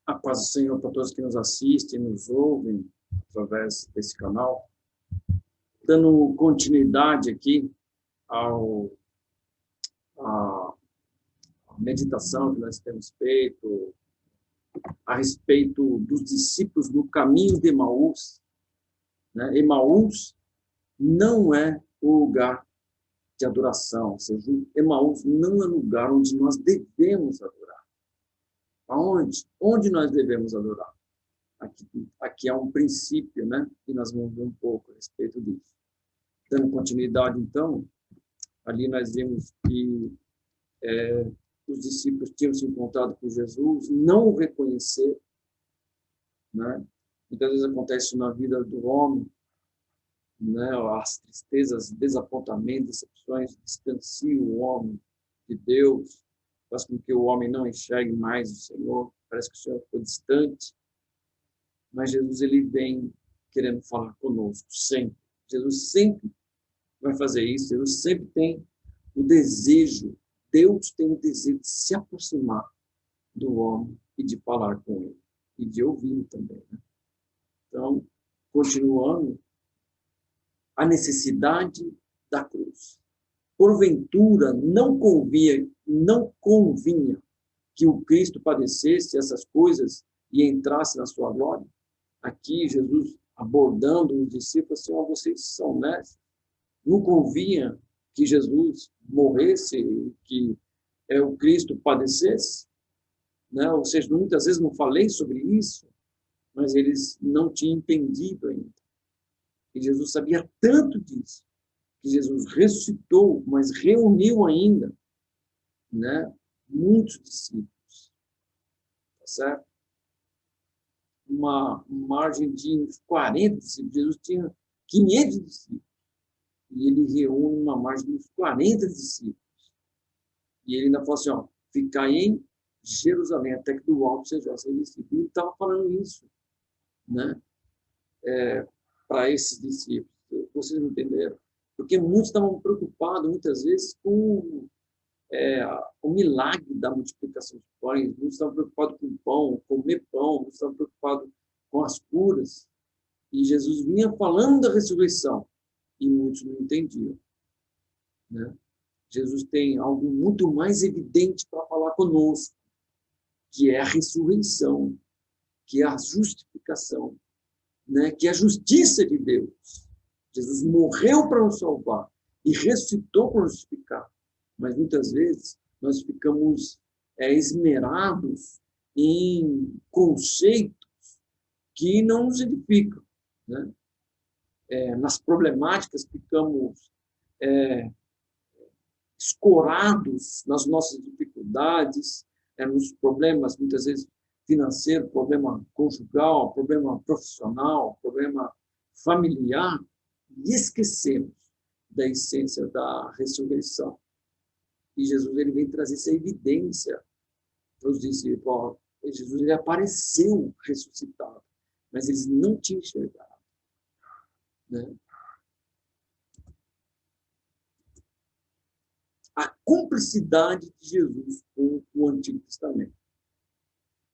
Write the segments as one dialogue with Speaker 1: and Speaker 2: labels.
Speaker 1: A paz do Senhor para todos que nos assistem, nos ouvem através desse canal. Dando continuidade aqui à meditação que nós temos feito a respeito dos discípulos no caminho de Emaús. Né? Emaús não é o lugar de adoração, ou seja, Emaús não é o lugar onde nós devemos adorar. Aonde? Onde nós devemos adorar? Aqui há um princípio, né? E nós vamos ver um pouco a respeito disso. Dando continuidade, então, ali nós vimos que os discípulos tinham se encontrado com Jesus, não o reconhecer, né? Muitas vezes acontece isso na vida do homem, né? As tristezas, desapontamentos, decepções distanciam o homem de Deus, faz com que o homem não enxergue mais o Senhor, parece que o Senhor ficou distante, mas Jesus ele vem querendo falar conosco, sempre. Jesus sempre vai fazer isso, Jesus sempre tem o desejo, Deus tem o desejo de se aproximar do homem e de falar com ele, e de ouvi-lo também. Né? Então, continuando, a necessidade da cruz. Porventura, não convinha que o Cristo padecesse essas coisas e entrasse na sua glória? Aqui, Jesus abordando os discípulos, assim, vocês são mestres. Não convinha que Jesus morresse, que o Cristo padecesse? Né? Ou seja, muitas vezes não falei sobre isso, mas eles não tinham entendido ainda. E Jesus sabia tanto disso, que Jesus ressuscitou, mas reuniu ainda, né, muitos discípulos. Tá certo? Uma margem de uns 40 discípulos. Jesus tinha 500 discípulos. E ele reúne uma margem de uns 40 discípulos. E ele ainda falou assim, ficai em Jerusalém, até que do alto seja recebido. Ele estava falando isso, né, para esses discípulos. Vocês entenderam? Porque muitos estavam preocupados, muitas vezes, com o milagre da multiplicação de pães, muitos estavam preocupados com o pão, comer pão, muitos estavam preocupados com as curas. E Jesus vinha falando da ressurreição, e muitos não entendiam. Né? Jesus tem algo muito mais evidente para falar conosco, que é a ressurreição, que é a justificação, né? Que é a justiça de Deus. Jesus morreu para nos salvar e ressuscitou para nos justificar. Mas muitas vezes nós ficamos esmerados em conceitos que não nos edificam. Né? Nas problemáticas ficamos escorados nas nossas dificuldades, nos problemas, muitas vezes, financeiros, problema conjugal, problema profissional, problema familiar, e esquecemos da essência da ressurreição. E Jesus ele vem trazer essa evidência para os discípulos. Jesus ele apareceu ressuscitado, mas eles não tinham enxergado. Né? A cumplicidade de Jesus com o Antigo Testamento.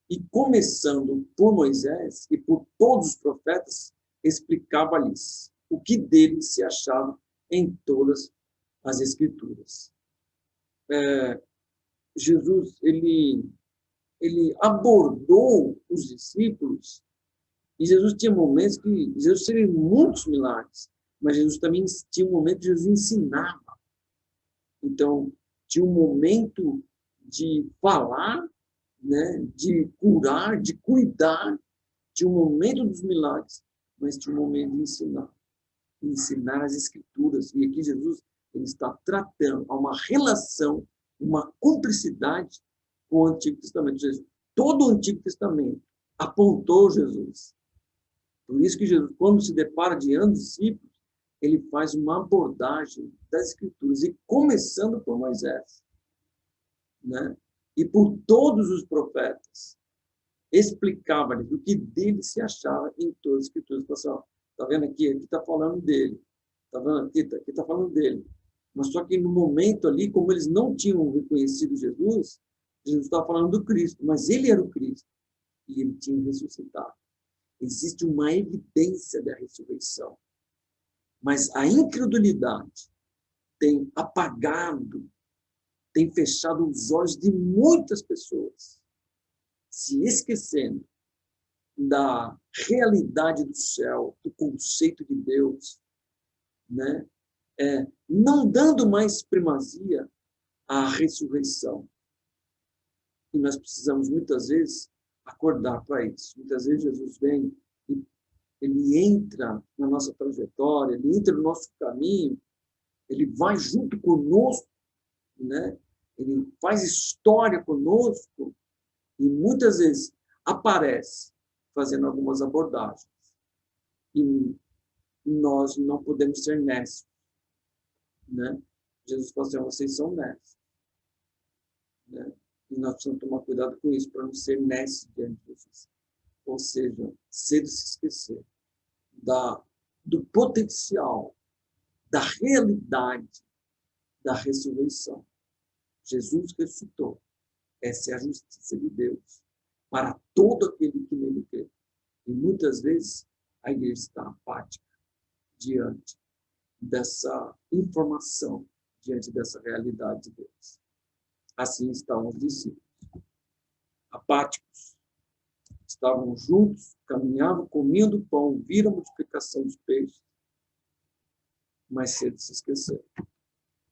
Speaker 1: E começando por Moisés e por todos os profetas, explicava-lhes o que dele se achava em todas as Escrituras. Jesus ele abordou os discípulos, e Jesus tinha momentos que Jesus fez muitos milagres, mas Jesus também tinha um momento que Jesus ensinava. Então, tinha um momento de falar, né, de curar, de cuidar, tinha um momento dos milagres, mas tinha um momento de ensinar as Escrituras. E aqui Jesus ele está tratando a uma relação, uma cumplicidade com o Antigo Testamento. Jesus, todo o Antigo Testamento apontou Jesus. Por isso que Jesus, quando se depara diante dos discípulos, ele faz uma abordagem das Escrituras, e começando por Moisés, né? E por todos os profetas, explicava-lhes o que dele se achava em todas as Escrituras. Pessoal, está vendo aqui? Aqui está falando dele. Está vendo aqui? Aqui está falando dele. Mas só que no momento ali, como eles não tinham reconhecido Jesus, Jesus estava falando do Cristo, mas ele era o Cristo. e ele tinha ressuscitado. Existe uma evidência da ressurreição, mas a incredulidade tem apagado, tem fechado os olhos de muitas pessoas, se esquecendo da realidade do céu, do conceito de Deus, né? Não dando mais primazia à ressurreição. E nós precisamos, muitas vezes, acordar para isso. Muitas vezes Jesus vem e ele entra na nossa trajetória, ele entra no nosso caminho, ele vai junto conosco, né? Ele faz história conosco e muitas vezes aparece fazendo algumas abordagens. E nós não podemos ser necios, né? Jesus falou assim, vocês são necios, né? E nós precisamos tomar cuidado com isso, para não ser necios diante de Jesus. Ou seja, cedo se esquecer do potencial, da realidade da ressurreição. Jesus ressuscitou. Essa é a justiça de Deus para todo aquele que nele crê. E muitas vezes a igreja está apática diante dessa informação, diante dessa realidade de Deus. Assim estavam os discípulos, apáticos. Estavam juntos, caminhavam, comendo pão, viram a multiplicação dos peixes, mas cedo se esqueceram.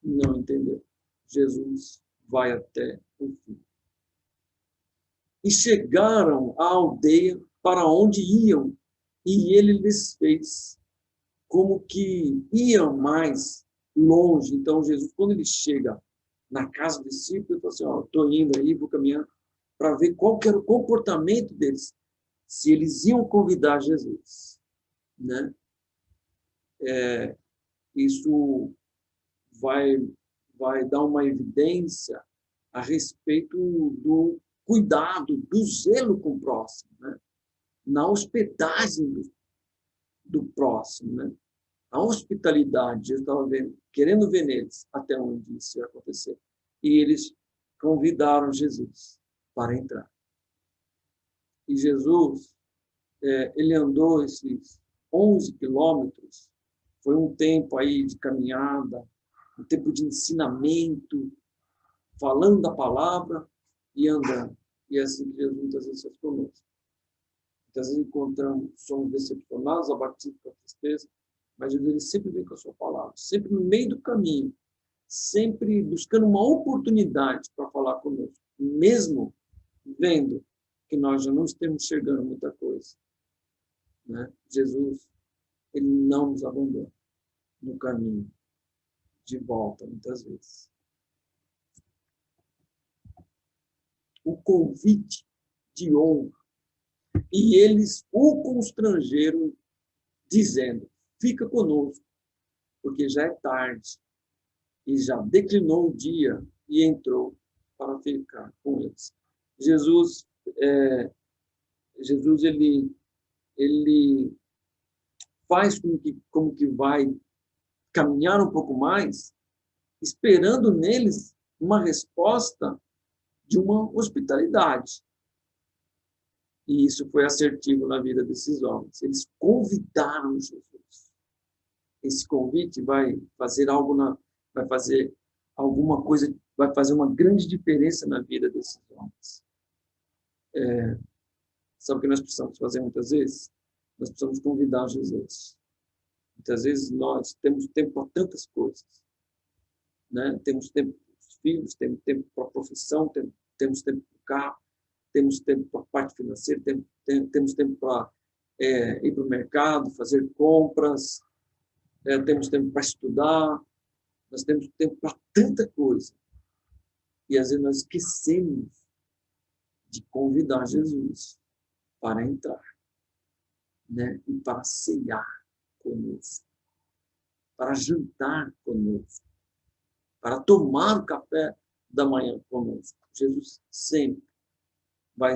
Speaker 1: Não entenderam. Jesus vai até o fim. E chegaram à aldeia para onde iam, e ele lhes fez como que iam mais longe. Então, Jesus, quando ele chega na casa do discípulo, ele fala assim, estou indo aí, vou caminhar, para ver qual que era o comportamento deles, se eles iam convidar Jesus, né? Isso vai dar uma evidência a respeito do cuidado, do zelo com o próximo, né? Na hospedagem do próximo, né? A hospitalidade, Jesus estava querendo ver neles até onde isso ia acontecer. E eles convidaram Jesus para entrar. E Jesus, ele andou esses 11 quilômetros, foi um tempo aí de caminhada, um tempo de ensinamento, falando da palavra e andando. E é assim que Jesus muitas vezes faz conosco. Muitas vezes encontramos, somos decepcionados, abatidos com a tristeza, mas Jesus ele sempre vem com a sua palavra, sempre no meio do caminho, sempre buscando uma oportunidade para falar conosco, mesmo vendo que nós já não estamos enxergando muita coisa, né? Jesus, ele não nos abandona no caminho de volta, muitas vezes. O convite de honra, e eles o constrangeram, dizendo, fica conosco, porque já é tarde, e já declinou o dia, e entrou para ficar com eles. Jesus, ele faz como que vai caminhar um pouco mais, esperando neles uma resposta de uma hospitalidade. E isso foi assertivo na vida desses homens. Eles convidaram Jesus. Esse convite vai fazer vai fazer alguma coisa, vai fazer uma grande diferença na vida desses homens. Sabe o que nós precisamos fazer muitas vezes? Nós precisamos convidar Jesus. Muitas vezes nós temos tempo para tantas coisas, né? Temos tempo para os filhos, temos tempo para a profissão, temos tempo para o carro, temos tempo para a parte financeira, temos tempo para ir para o mercado, fazer compras, temos tempo para estudar, nós temos tempo para tanta coisa. E às vezes nós esquecemos de convidar Jesus para entrar, né? E para ceiar conosco, para jantar conosco, para tomar o café da manhã conosco. Jesus sempre vai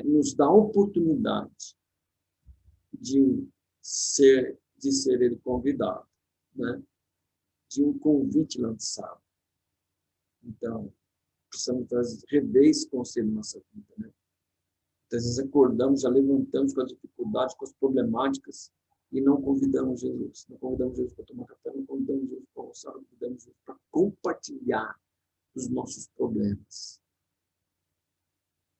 Speaker 1: nos dar a oportunidade de ser ele convidado, né? De um convite lançado. Então, precisamos rever esse conselho na nossa vida, né? Às vezes acordamos, já levantamos com as dificuldades, com as problemáticas, e não convidamos Jesus. Não convidamos Jesus para tomar café, não convidamos Jesus para almoçar, não convidamos Jesus para compartilhar os nossos problemas.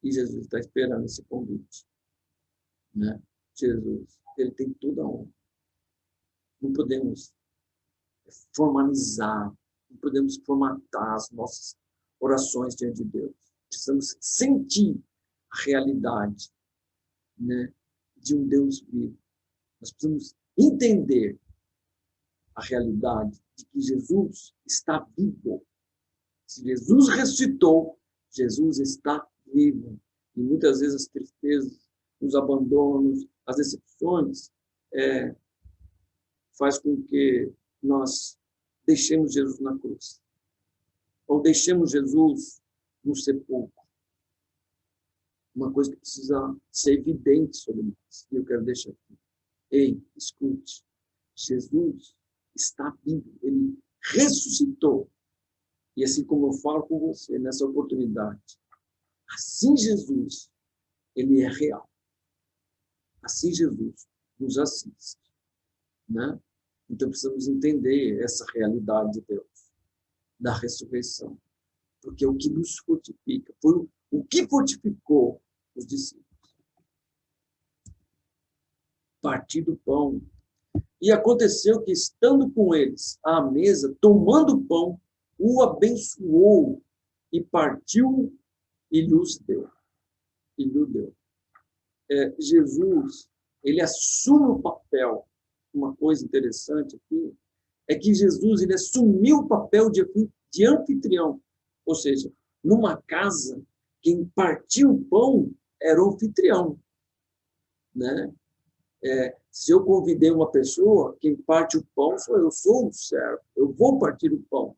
Speaker 1: E Jesus está esperando esse convite. Né? Jesus, ele tem toda a honra. Não podemos formalizar, não podemos formatar as nossas orações diante de Deus. Precisamos sentir a realidade, né, de um Deus vivo. Nós precisamos entender a realidade de que Jesus está vivo. Se Jesus ressuscitou, Jesus está vivo. E muitas vezes as tristezas, os abandonos, as decepções, faz com que nós deixemos Jesus na cruz. Ou deixemos Jesus no sepulcro. Uma coisa que precisa ser evidente sobre nós. E eu quero deixar aqui. Ei, escute. Jesus está vivo. Ele ressuscitou. E assim como eu falo com você nessa oportunidade, assim Jesus, ele é real. Assim Jesus nos assiste. Né? Então precisamos entender essa realidade de Deus, da ressurreição. Porque o que nos fortifica, foi o que fortificou os discípulos. Partir do pão. E aconteceu que, estando com eles à mesa, tomando o pão, o abençoou e partiu e lhes deu. Jesus, ele assume o papel. Uma coisa interessante aqui é que Jesus, ele assumiu o papel de anfitrião. Ou seja, numa casa, quem partiu o pão era o anfitrião. Né? Se eu convidei uma pessoa, quem parte o pão sou eu, sou o servo. Eu vou partir o pão.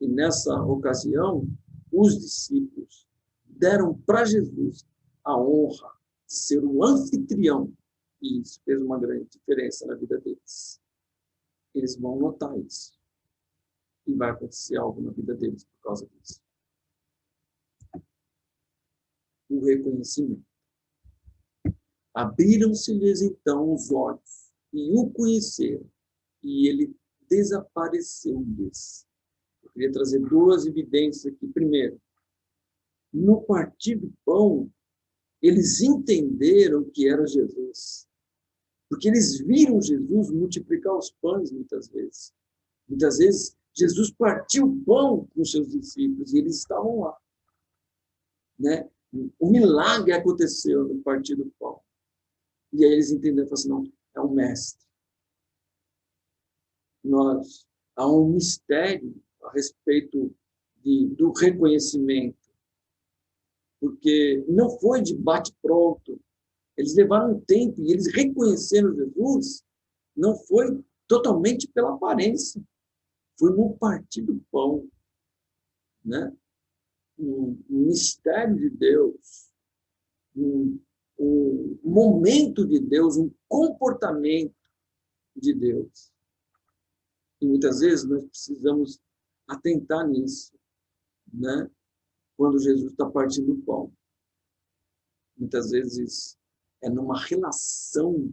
Speaker 1: E nessa ocasião, os discípulos deram para Jesus a honra de ser o anfitrião. E isso fez uma grande diferença na vida deles. Eles vão notar isso. E vai acontecer algo na vida deles por causa disso. O reconhecimento. Abriram-se-lhes então os olhos e o conheceram. E ele desapareceu-lhes. Eu queria trazer duas evidências aqui. Primeiro, no partir do pão, eles entenderam que era Jesus. Porque eles viram Jesus multiplicar os pães muitas vezes. Muitas vezes, Jesus partiu o pão com seus discípulos e eles estavam lá. Né? O milagre aconteceu no partir do pão. E aí eles entenderam, falaram assim, não, é um mestre. Há um mistério a respeito do reconhecimento. Porque não foi de bate-pronto. Eles levaram um tempo e eles reconheceram Jesus, não foi totalmente pela aparência. Foi no partir do pão. Né? Um mistério de Deus. Um momento de Deus, um comportamento de Deus. E muitas vezes nós precisamos atentar nisso, né? Quando Jesus está partindo o pão. Muitas vezes é numa relação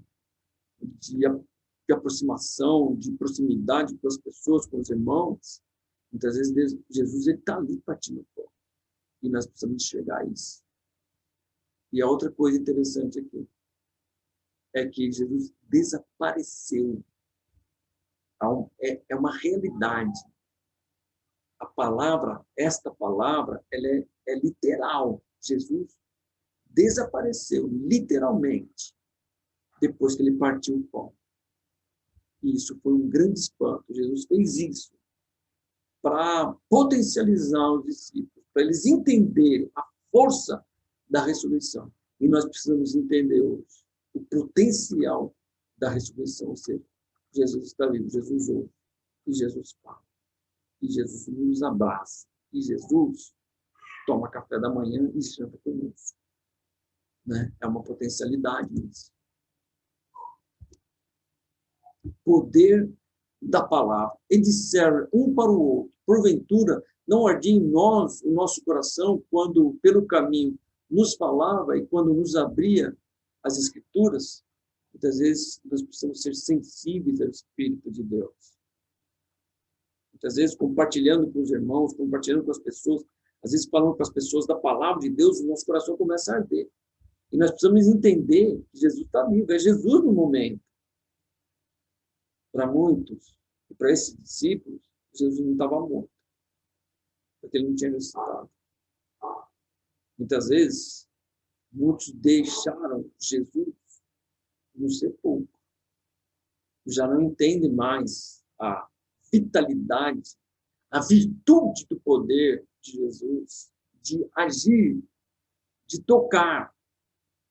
Speaker 1: de aproximação, de proximidade com as pessoas, com os irmãos. Muitas vezes Jesus está ali partindo o pão. E nós precisamos enxergar isso. E a outra coisa interessante aqui é que Jesus desapareceu. É uma realidade. A palavra, esta palavra, ela é literal. Jesus desapareceu, literalmente, depois que ele partiu o pão. E isso foi um grande espanto. Jesus fez isso para potencializar os discípulos, para eles entenderem a força da ressurreição. E nós precisamos entender hoje o potencial da ressurreição. Ou seja, Jesus está vivo, Jesus ouve, e Jesus fala, e Jesus nos abraça, e Jesus toma café da manhã e janta conosco. Né? É uma potencialidade isso. Poder da palavra. E disseram um para o outro, porventura, não ardia em nós o nosso coração quando, pelo caminho, nos falava e quando nos abria as Escrituras, muitas vezes nós precisamos ser sensíveis ao Espírito de Deus. Muitas vezes compartilhando com os irmãos, compartilhando com as pessoas, às vezes falando com as pessoas da palavra de Deus, o nosso coração começa a arder. E nós precisamos entender que Jesus está vivo, é Jesus no momento. Para muitos, e para esses discípulos, Jesus não estava morto, porque ele não tinha ressuscitado. Muitas vezes, muitos deixaram Jesus no sepulcro. Já não entendem mais a vitalidade, a virtude do poder de Jesus, de agir, de tocar,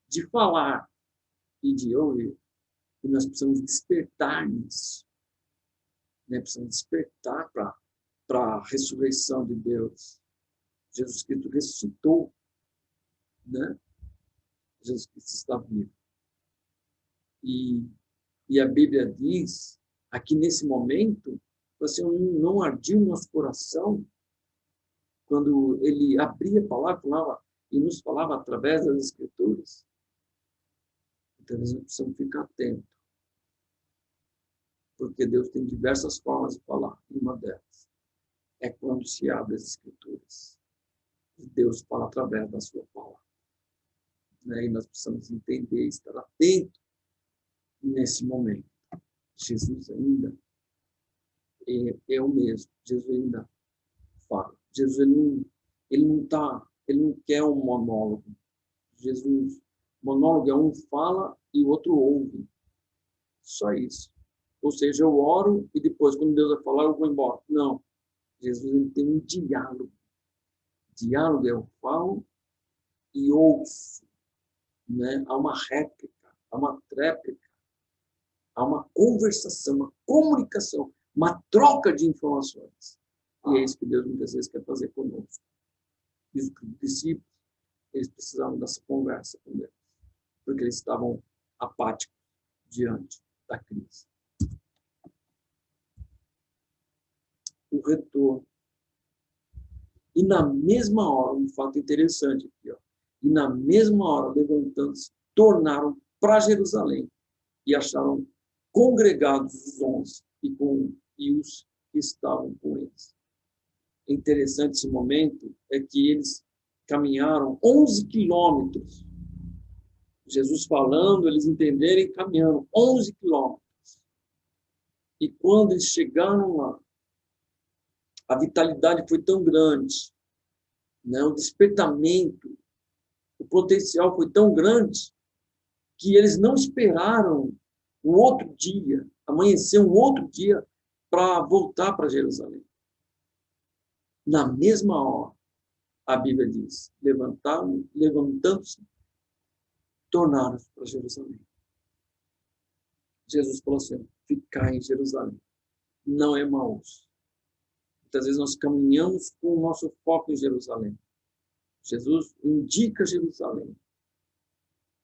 Speaker 1: de falar e de ouvir. E nós precisamos despertar nisso. Né? Precisamos despertar para a ressurreição de Deus. Jesus Cristo ressuscitou. Né? Jesus Cristo está vivo. E a Bíblia diz, aqui nesse momento, assim, não ardia o nosso coração quando ele abria a palavra, falava, e nos falava através das Escrituras. Então, nós precisamos ficar atentos. Porque Deus tem diversas formas de falar. E uma delas é quando se abre as Escrituras. E Deus fala através da sua palavra. Né? E nós precisamos entender, estar atento nesse momento. Jesus ainda é o mesmo. Jesus ainda fala. Jesus ele não quer um monólogo. Jesus, monólogo é um fala e o outro ouve. Só isso. Ou seja, eu oro e depois, quando Deus vai falar, eu vou embora. Não. Jesus ele tem um diálogo. Diálogo é eu falo e ouço. Né? Há uma réplica, há uma tréplica, há uma conversação, uma comunicação, uma troca de informações. E é isso que Deus muitas vezes quer fazer conosco. E os discípulos, eles precisavam dessa conversa com Deus, porque eles estavam apáticos diante da crise. O retorno. E na mesma hora, um fato interessante aqui, ó, e na mesma hora, levantando-se, tornaram para Jerusalém e acharam congregados os 11 e os que estavam com eles. É interessante esse momento, é que eles caminharam 11 quilômetros. Jesus falando, eles entenderem, caminhando 11 quilômetros. E quando eles chegaram lá, a vitalidade foi tão grande, né? O despertamento, o potencial foi tão grande, que eles não esperaram um outro dia, amanhecer um outro dia, para voltar para Jerusalém. Na mesma hora, a Bíblia diz, levantando-se, tornaram-se para Jerusalém. Jesus falou assim, ficar em Jerusalém. Não é Emaús. Muitas vezes nós caminhamos com o nosso foco em Jerusalém. Jesus indica Jerusalém.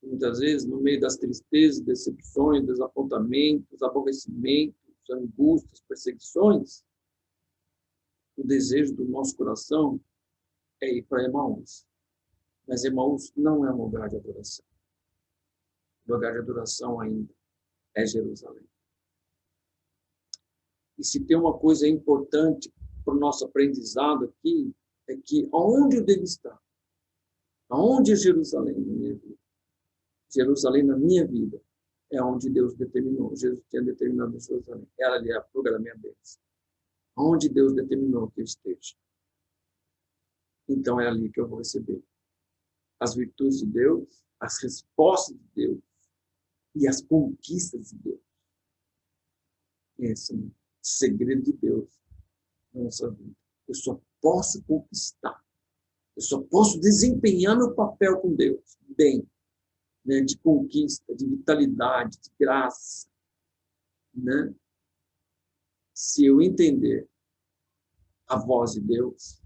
Speaker 1: Muitas vezes, no meio das tristezas, decepções, desapontamentos, aborrecimentos, angústias, perseguições, o desejo do nosso coração é ir para Emaús. Mas Emaús não é um lugar de adoração. O lugar de adoração ainda é Jerusalém. E se tem uma coisa importante para o nosso aprendizado aqui, é que aonde eu devo estar? Aonde é Jerusalém na minha vida? Jerusalém na minha vida é onde Deus determinou. Jesus tinha determinado Jerusalém. Ela ali é a pluga da minha bênção. Onde Deus determinou que eu esteja. Então é ali que eu vou receber as virtudes de Deus, as respostas de Deus e as conquistas de Deus. Esse é o segredo de Deus na nossa vida. Eu só posso conquistar. Eu só posso desempenhar meu papel com Deus bem, né, de conquista, de vitalidade, de graça, né? Se eu entender a voz de Deus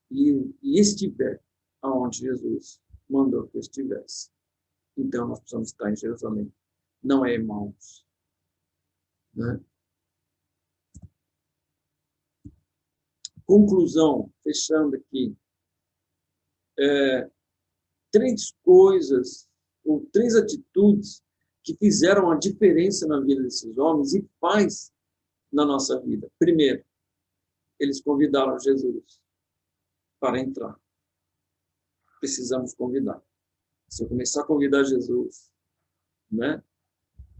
Speaker 1: e estiver aonde Jesus mandou que eu estivesse. Então, nós precisamos estar em Jerusalém. Não é Emaús. Né? Conclusão, fechando aqui. 3 coisas, ou 3 atitudes que fizeram a diferença na vida desses homens e faz na nossa vida. Primeiro, eles convidaram Jesus para entrar. Precisamos convidar. Se eu começar a convidar Jesus, né,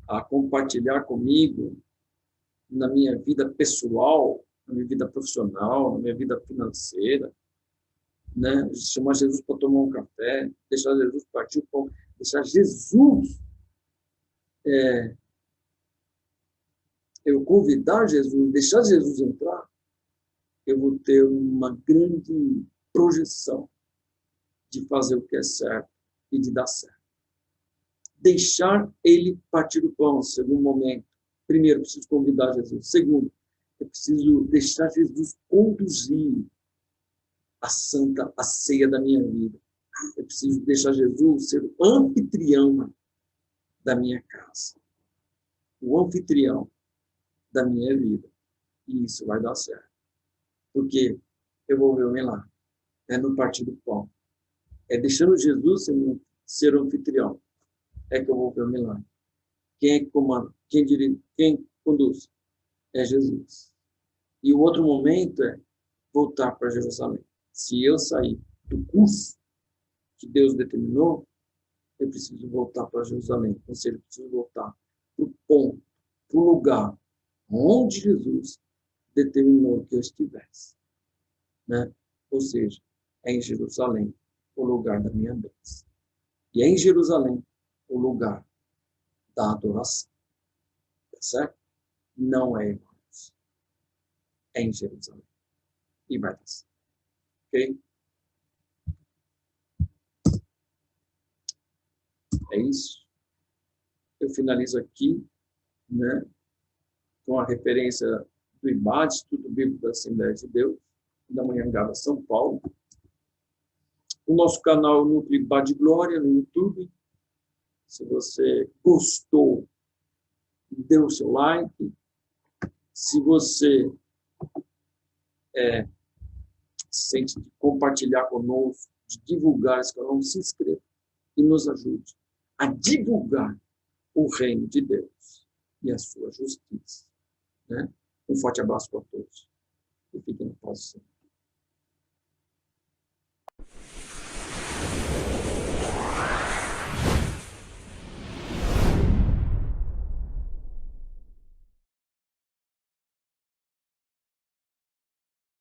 Speaker 1: a compartilhar comigo na minha vida pessoal, na minha vida profissional, na minha vida financeira, né, chamar Jesus para tomar um café, deixar Jesus partir o pão, deixar Jesus, eu convidar Jesus, deixar Jesus entrar, eu vou ter uma grande projeção de fazer o que é certo e de dar certo. Deixar ele partir o pão, segundo momento. Primeiro, eu preciso convidar Jesus. Segundo, eu preciso deixar Jesus conduzir a ceia da minha vida. Eu preciso deixar Jesus ser o anfitrião da minha casa. O anfitrião da minha vida. E isso vai dar certo. Porque eu vou ver o milagre. É no partir do pão. É deixando Jesus ser o anfitrião. É que eu vou ver o milagre. Quem é que comanda? Quem dirige? Quem conduz? É Jesus. E o outro momento é voltar para Jerusalém. Se eu sair do curso que Deus determinou, eu preciso voltar para Jerusalém. Ou seja, eu preciso voltar para o ponto, para o lugar onde Jesus determinou que eu estivesse. Né? Ou seja, é em Jerusalém o lugar da minha bênção. E é em Jerusalém o lugar da adoração. Tá certo? Não é, irmãos. É em Jerusalém. E vai dar certo. Ok? É isso. Eu finalizo aqui, né, com a referência do IBAD, Instituto Bíblico da Assembleia de Deus, da Manhangaba, São Paulo. O nosso canal Núcleo IBAD Glória no YouTube. Se você gostou, dê o seu like. Se você sente de compartilhar conosco, de divulgar esse canal, se inscreva e nos ajude a divulgar o reino de Deus e a sua justiça. Né? Um forte abraço para todos. E fiquem na paz do Senhor.